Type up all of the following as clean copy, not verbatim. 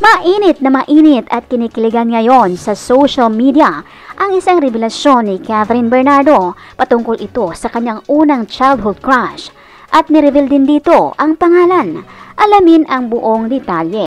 Mainit at kinikiligan ngayon sa social media ang isang revelasyon ni Catherine Bernardo patungkol ito sa kanyang unang childhood crush at nireveal din dito ang pangalan. Alamin ang buong detalye.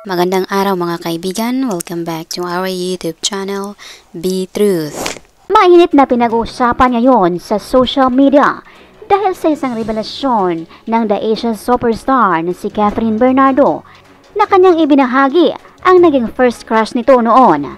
Magandang araw mga kaibigan, welcome back to our YouTube channel, Be Truth. Mainit na pinag-uusapan ngayon sa social media dahil sa isang revelasyon ng The Asian superstar na si Catherine Bernardo na kanyang ibinahagi ang naging first crush nito noon.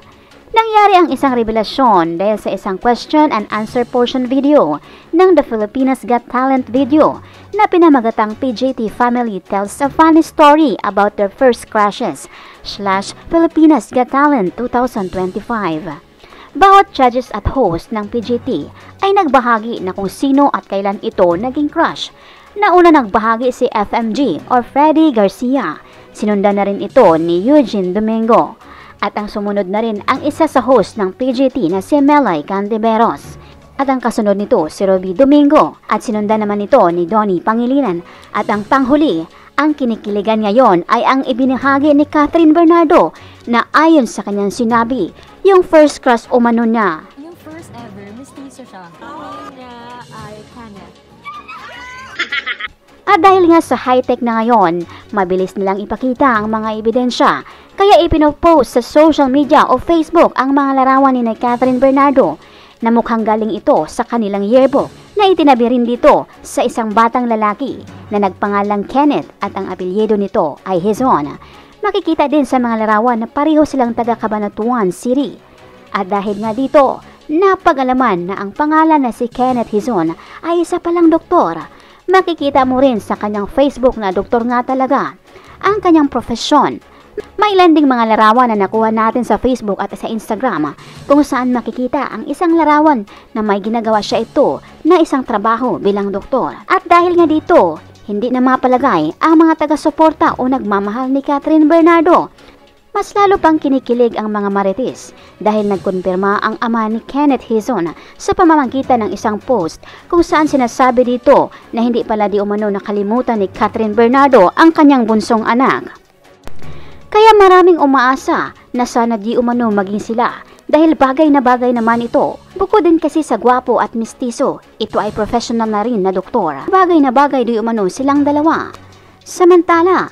Nangyari ang isang revelasyon dahil sa isang question and answer portion video ng The Filipinas Got Talent video na pinamagatang PJT Family Tells a Funny Story About Their First Crushes / Filipinas Got Talent 2025. Bawat judges at host ng PJT ay nagbahagi na kung sino at kailan ito naging crush. Nauna nagbahagi si FMG or Freddy Garcia. Sinundan na rin ito ni Eugene Domingo. At ang sumunod na rin ang isa sa host ng PJT na si Melay Cantiveros. At ang kasunod nito si Roby Domingo at sinundan naman ito ni Donnie Pangilinan. At ang panghuli, ang kinikiligan ngayon ay ang ibinahagi ni Catherine Bernardo na ayon sa kanyang sinabi, yung first crush umano niya. Yung first ever, mistiso siya. Ang niya ay Kenneth. At dahil nga sa high-tech na ngayon, mabilis nilang ipakita ang mga ebidensya. Kaya ipinopost sa social media o Facebook ang mga larawan ni Catherine Bernardo na mukhang galing ito sa kanilang yearbook na itinabi rin dito sa isang batang lalaki na nagpangalang Kenneth at ang apelyido nito ay Hizon. Makikita din sa mga larawan na pareho silang taga Cabanatuan City. At dahil nga dito, napag-alaman na ang pangalan na si Kenneth Hizon ay isa palang doktor. Makikita mo rin sa kanyang Facebook na doktor nga talaga ang kanyang profesyon. May ilan ding mga larawan na nakuha natin sa Facebook at sa Instagram kung saan makikita ang isang larawan na may ginagawa siya ito na isang trabaho bilang doktor. At dahil nga dito, hindi na mapalagay ang mga taga-suporta o nagmamahal ni Catherine Bernardo. Mas lalo pang kinikilig ang mga marites dahil nagkumpirma ang ama ni Kenneth Hizon sa pamamagitan ng isang post kung saan sinasabi dito na hindi pala di umano nakalimutan ni Catherine Bernardo ang kanyang bunsong anak. Kaya maraming umaasa na sana di umano maging sila dahil bagay na bagay naman ito. Bukod din kasi sa gwapo at mistiso, ito ay professional na rin na doktor. Bagay na bagay di umano silang dalawa. Samantala,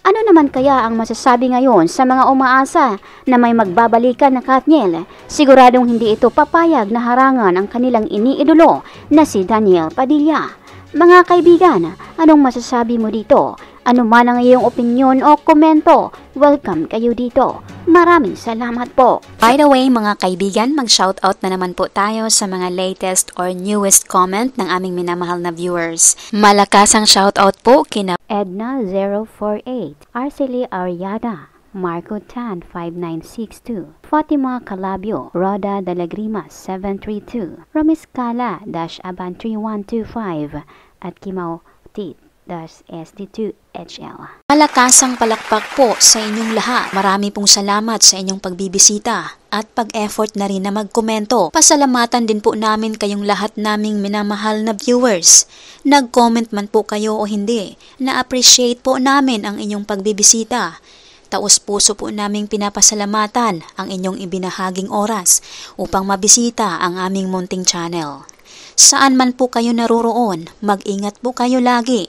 ano naman kaya ang masasabi ngayon sa mga umaasa na may magbabalikan na Katniel? Siguradong hindi ito papayag na harangan ang kanilang iniidolo na si Daniel Padilla. Mga kaibigan, anong masasabi mo dito? Ano man ang iyong opinyon o komento, welcome kayo dito. Maraming salamat po. By the way mga kaibigan, mag-shoutout na naman po tayo sa mga latest or newest comment ng aming minamahal na viewers. Malakas ang shoutout po kina Edna048, Arceli Ariada, Marco Tan 5962, Fatima Calabio, Roda Dalagrimas 732, Romis Kala-Aban 3125 at Kimau Tit SD2HL. Malakasang palakpak po sa inyong lahat. Marami pong salamat sa inyong pagbibisita at pag-effort na rin na magkomento. Pasalamatan din po namin kayong lahat naming minamahal na viewers. Nag-comment man po kayo o hindi, na-appreciate po namin ang inyong pagbibisita. Taos puso po naming pinapasalamatan ang inyong ibinahaging oras upang mabisita ang aming munting channel. Saan man po kayo naroroon, mag-ingat po kayo lagi.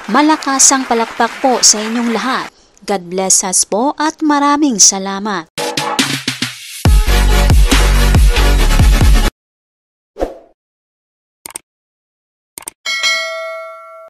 Malakasang palakpak po sa inyong lahat. God bless us po at maraming salamat.